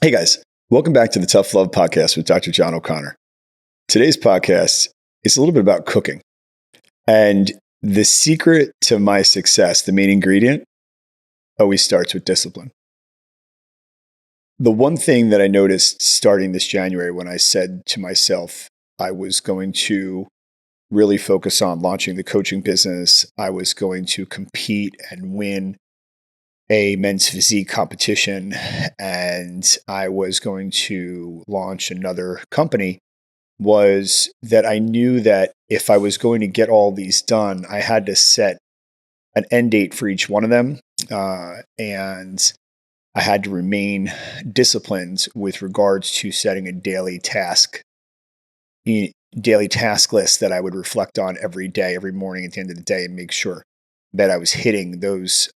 Hey guys, welcome back to the Tough Love Podcast with Dr. John O'Connor. Today's podcast is a little bit about cooking. And the secret to my success, the main ingredient, always starts with discipline. The one thing that I noticed starting this January when I said to myself I was going to really focus on launching the coaching business, I was going to compete and win a men's physique competition, and I was going to launch another company, was that I knew that if I was going to get all these done, I had to set an end date for each one of them. And I had to remain disciplined with regards to setting a daily task list that I would reflect on every day, every morning at the end of the day, and make sure that I was hitting those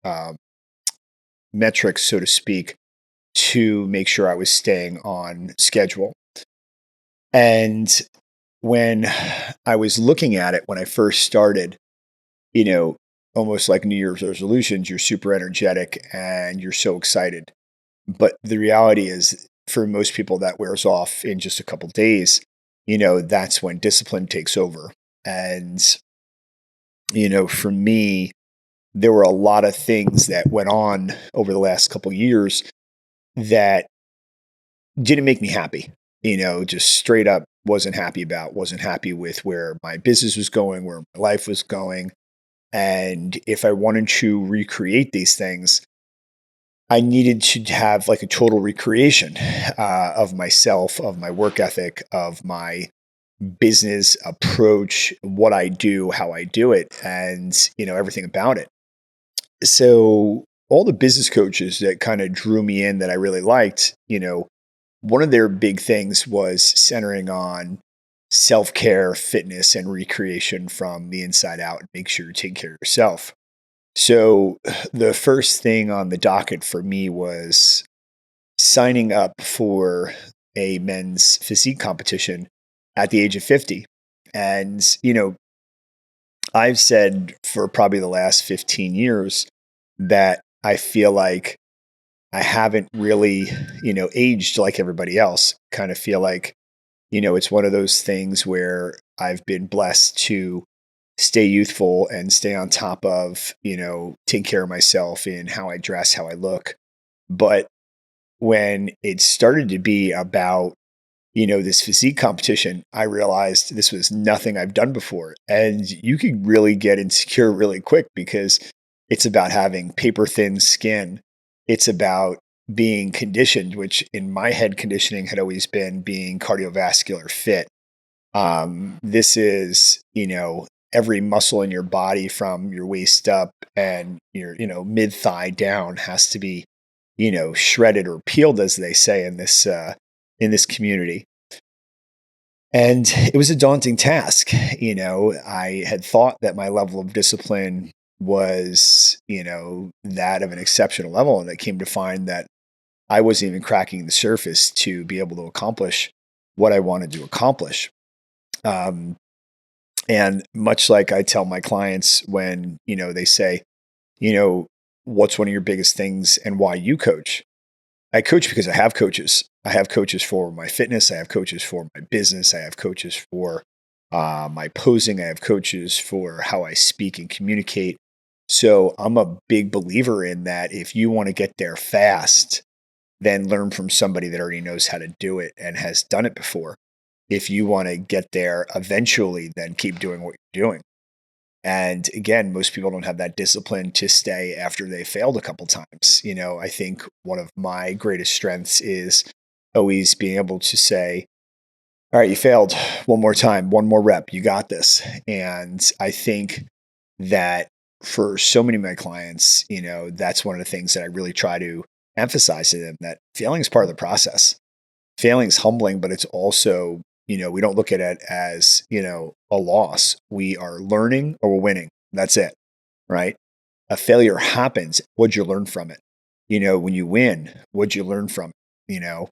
metrics, so to speak, to make sure I was staying on schedule. And when I was looking at it, when I first started, almost like New Year's resolutions, you're super energetic and you're so excited. But the reality is, for most people, that wears off in just a couple days. That's when discipline takes over. And, for me, there were a lot of things that went on over the last couple years that didn't make me happy. Just straight up wasn't happy with where my business was going, where my life was going. And if I wanted to recreate these things, I needed to have like a total recreation of myself, of my work ethic, of my business approach, what I do, how I do it, and everything about it. So all the business coaches that kind of drew me in that I really liked, one of their big things was centering on self-care, fitness, and recreation from the inside out, and make sure you take care of yourself. So the first thing on the docket for me was signing up for a men's physique competition at the age of 50. And, I've said for probably the last 15 years that I feel like I haven't really, aged like everybody else. Kind of feel like, it's one of those things where I've been blessed to stay youthful and stay on top of, take care of myself in how I dress, how I look. But when it started to be about, this physique competition, I realized this was nothing I've done before. And you can really get insecure really quick because it's about having paper thin skin. It's about being conditioned, which in my head conditioning had always been being cardiovascular fit. This is, every muscle in your body from your waist up and your, mid thigh down has to be, shredded or peeled, as they say in this community. And it was a daunting task. I had thought that my level of discipline was, that of an exceptional level. And I came to find that I wasn't even cracking the surface to be able to accomplish what I wanted to accomplish. Um, and much like I tell my clients when, they say, what's one of your biggest things and why you coach? I coach because I have coaches. I have coaches for my fitness. I have coaches for my business. I have coaches for my posing. I have coaches for how I speak and communicate. So I'm a big believer in that. If you want to get there fast, then learn from somebody that already knows how to do it and has done it before. If you want to get there eventually, then keep doing what you're doing. And again, most people don't have that discipline to stay after they failed a couple times. I think one of my greatest strengths is always being able to say, all right, you failed one more time, one more rep, you got this. And I think that for so many of my clients, that's one of the things that I really try to emphasize to them, that failing is part of the process. Failing is humbling, but it's also, we don't look at it as, a loss. We are learning or we're winning. That's it, right? A failure happens. What'd you learn from it? When you win, what'd you learn from it?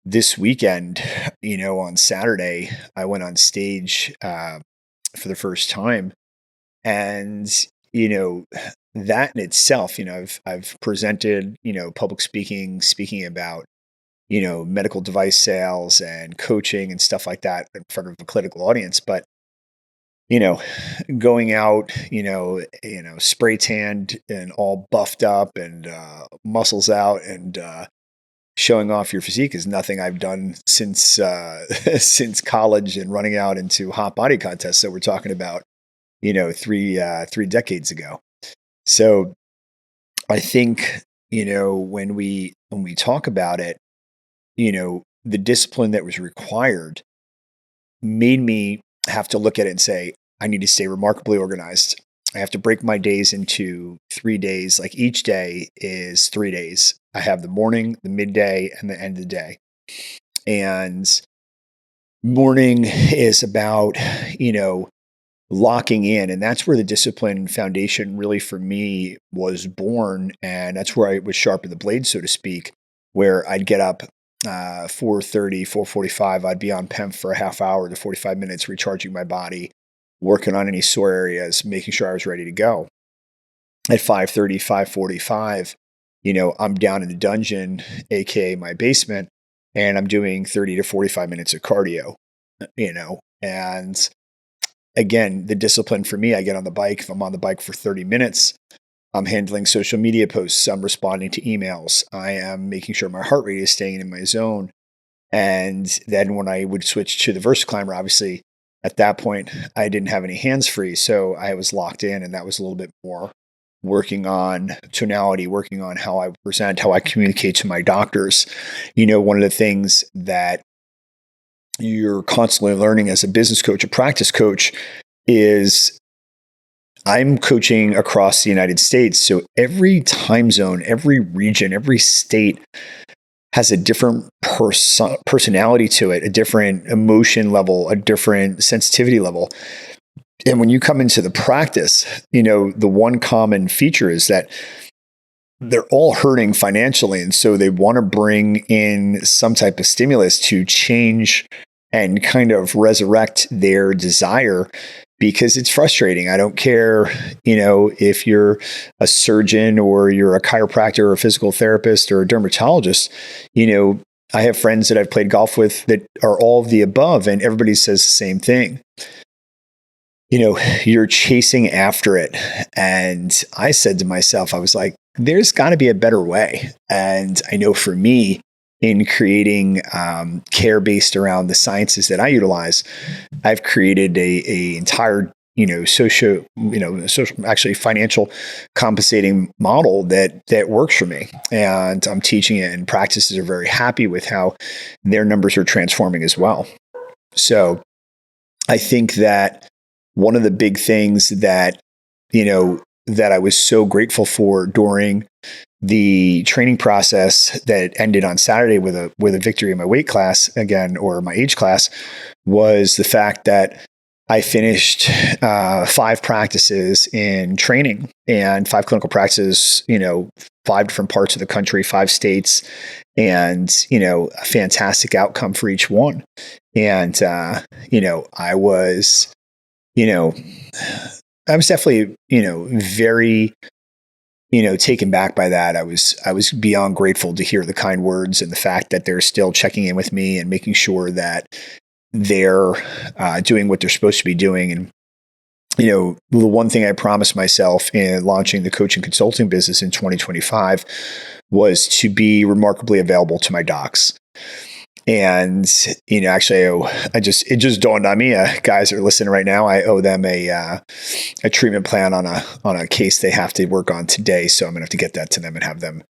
This weekend, on Saturday, I went on stage for the first time. And, that in itself, I've presented, public speaking about medical device sales and coaching and stuff like that in front of a clinical audience. But, you know, going out, spray tanned and all buffed up and muscles out and showing off your physique is nothing I've done since since college and running out into hot body contests that we're talking about, three decades ago. So I think, when we talk about it, the discipline that was required made me have to look at it and say, I need to stay remarkably organized. I have to break my days into 3 days. Like each day is 3 days. I have the morning, the midday, and the end of the day. And morning is about, locking in. And that's where the discipline foundation really for me was born. And that's where I would sharpen the blade, so to speak, where I'd get up 4:30, 4:45. I'd be on PEM for a half hour to 45 minutes, recharging my body, working on any sore areas, making sure I was ready to go. At 5:30, 5:45, I'm down in the dungeon, aka my basement, and I'm doing 30 to 45 minutes of cardio, and again, the discipline for me, I get on the bike. If I'm on the bike for 30 minutes, I'm handling social media posts. I'm responding to emails. I am making sure my heart rate is staying in my zone. And then when I would switch to the VersaClimber, obviously at that point, I didn't have any hands free. So I was locked in, and that was a little bit more working on tonality, working on how I present, how I communicate to my doctors. One of the things that you're constantly learning as a business coach, a practice coach, is I'm coaching across the United States. So every time zone, every region, every state has a different personality to it, a different emotion level, a different sensitivity level. And when you come into the practice, the one common feature is that they're all hurting financially. And so they want to bring in some type of stimulus to change and kind of resurrect their desire, because it's frustrating. I don't care, if you're a surgeon or you're a chiropractor or a physical therapist or a dermatologist. I have friends that I've played golf with that are all of the above, and everybody says the same thing. You're chasing after it. And I said to myself, I was like, there's got to be a better way. And I know for me, in creating care based around the sciences that I utilize, I've created a entire, social, actually financial compensating model that works for me. And I'm teaching it, and practices are very happy with how their numbers are transforming as well. So I think that one of the big things that, that I was so grateful for during the training process that ended on Saturday with a victory in my weight class again, or my age class, was the fact that I finished 5 practices in training and 5 clinical practices, 5 different parts of the country, 5 states, and, a fantastic outcome for each one. And, I was, I was definitely, very, taken back by that. I was beyond grateful to hear the kind words and the fact that they're still checking in with me and making sure that they're doing what they're supposed to be doing. And, the one thing I promised myself in launching the coaching consulting business in 2025 was to be remarkably available to my docs. And, actually, it just dawned on me, guys that are listening right now, I owe them a treatment plan on a case they have to work on today. So I'm going to have to get that to them and have them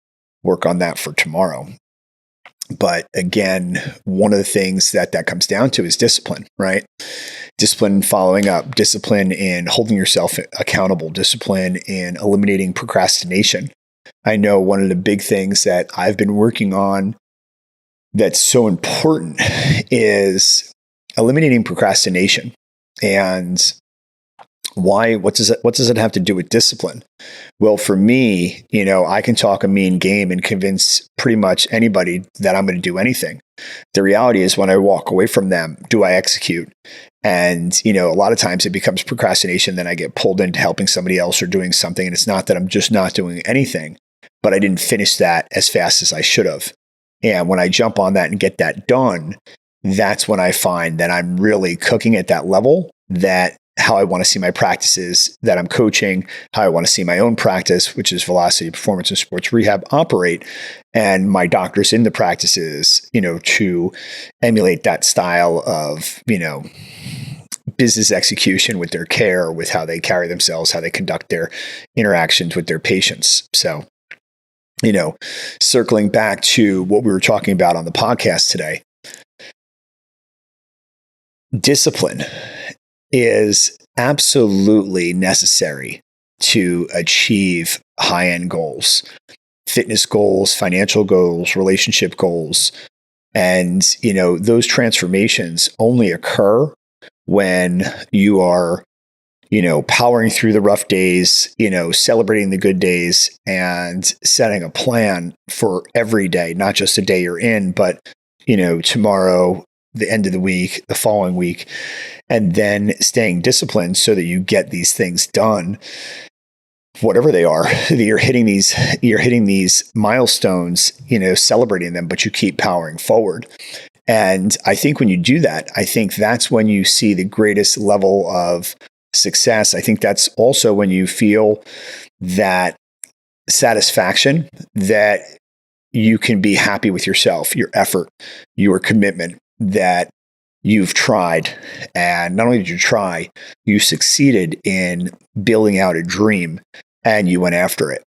work on that for tomorrow. But again, one of the things that comes down to is discipline, right? Discipline following up, discipline in holding yourself accountable, discipline in eliminating procrastination. I know one of the big things that I've been working on that's so important is eliminating procrastination. And why? What does it have to do with discipline? Well, for me, I can talk a mean game and convince pretty much anybody that I'm going to do anything. The reality is, when I walk away from them, do I execute? And, a lot of times it becomes procrastination. Then I get pulled into helping somebody else or doing something. And it's not that I'm just not doing anything, but I didn't finish that as fast as I should have. And when I jump on that and get that done, that's when I find that I'm really cooking at that level, that how I want to see my practices that I'm coaching, how I want to see my own practice, which is Velocity Performance and Sports Rehab, operate, and my doctors in the practices, to emulate that style of, business execution with their care, with how they carry themselves, how they conduct their interactions with their patients. So, circling back to what we were talking about on the podcast today, discipline is absolutely necessary to achieve high-end goals, fitness goals, financial goals, relationship goals. And, those transformations only occur when you are, powering through the rough days, celebrating the good days and setting a plan for every day, not just the day you're in, but, tomorrow, the end of the week, the following week, and then staying disciplined so that you get these things done, whatever they are. You're hitting these milestones, celebrating them, but you keep powering forward. And I think when you do that, I think that's when you see the greatest level of success. I think that's also when you feel that satisfaction, that you can be happy with yourself, your effort, your commitment, that you've tried. And not only did you try, you succeeded in building out a dream and you went after it.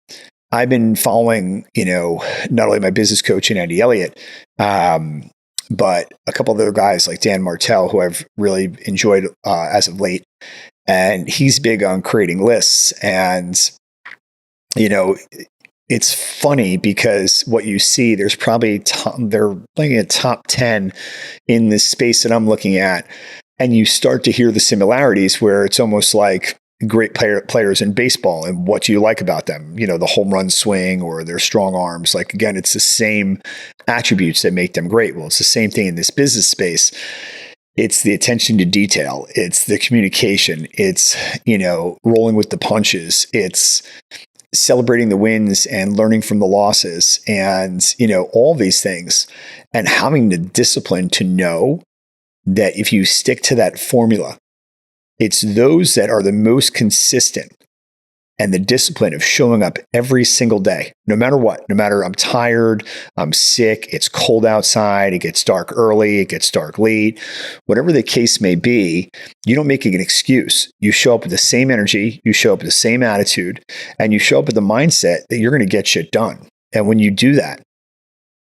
I've been following, not only my business coach and Andy Elliott, but a couple of other guys like Dan Martell, who I've really enjoyed as of late. And he's big on creating lists. And, it's funny because what you see, there's probably, they're looking at top 10 in this space that I'm looking at. And you start to hear the similarities where it's almost like great players in baseball. And what do you like about them? The home run swing or their strong arms. Like, again, it's the same attributes that make them great. Well, it's the same thing in this business space. It's the attention to detail. It's the communication. It's, rolling with the punches. It's celebrating the wins and learning from the losses and, all these things, and having the discipline to know that if you stick to that formula, it's those that are the most consistent, and the discipline of showing up every single day, no matter what, no matter I'm tired, I'm sick, it's cold outside, it gets dark early, it gets dark late, whatever the case may be, you don't make it an excuse. You show up with the same energy, you show up with the same attitude, and you show up with the mindset that you're going to get shit done. And when you do that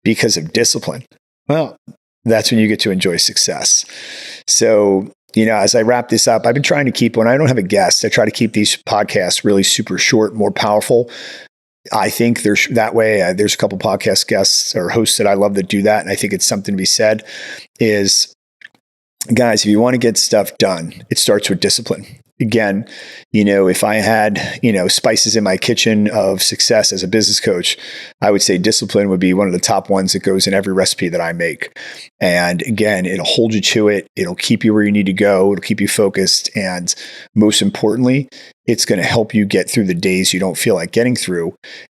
because of discipline, well, that's when you get to enjoy success. So, as I wrap this up, I've been trying to keep, when I don't have a guest, I try to keep these podcasts really super short, more powerful. I think there's a couple podcast guests or hosts that I love that do that. And I think it's something to be said is, guys, if you want to get stuff done, it starts with discipline. Again, if I had, spices in my kitchen of success as a business coach, I would say discipline would be one of the top ones that goes in every recipe that I make. And again, it'll hold you to it. It'll keep you where you need to go. It'll keep you focused. And most importantly, it's going to help you get through the days you don't feel like getting through,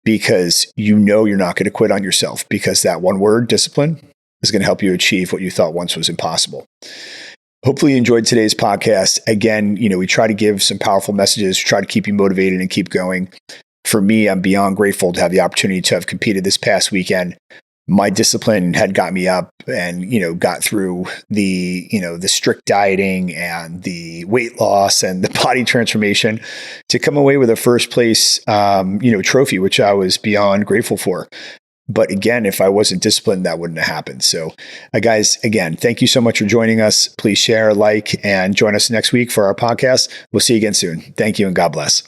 because you're not going to quit on yourself, because that one word, discipline, is going to help you achieve what you thought once was impossible. Hopefully you enjoyed today's podcast. Again, we try to give some powerful messages, try to keep you motivated and keep going. For me, I'm beyond grateful to have the opportunity to have competed this past weekend. My discipline had got me up and, got through the strict dieting and the weight loss and the body transformation to come away with a first place, trophy, which I was beyond grateful for. But again, if I wasn't disciplined, that wouldn't have happened. So guys, again, thank you so much for joining us. Please share, like, and join us next week for our podcast. We'll see you again soon. Thank you and God bless.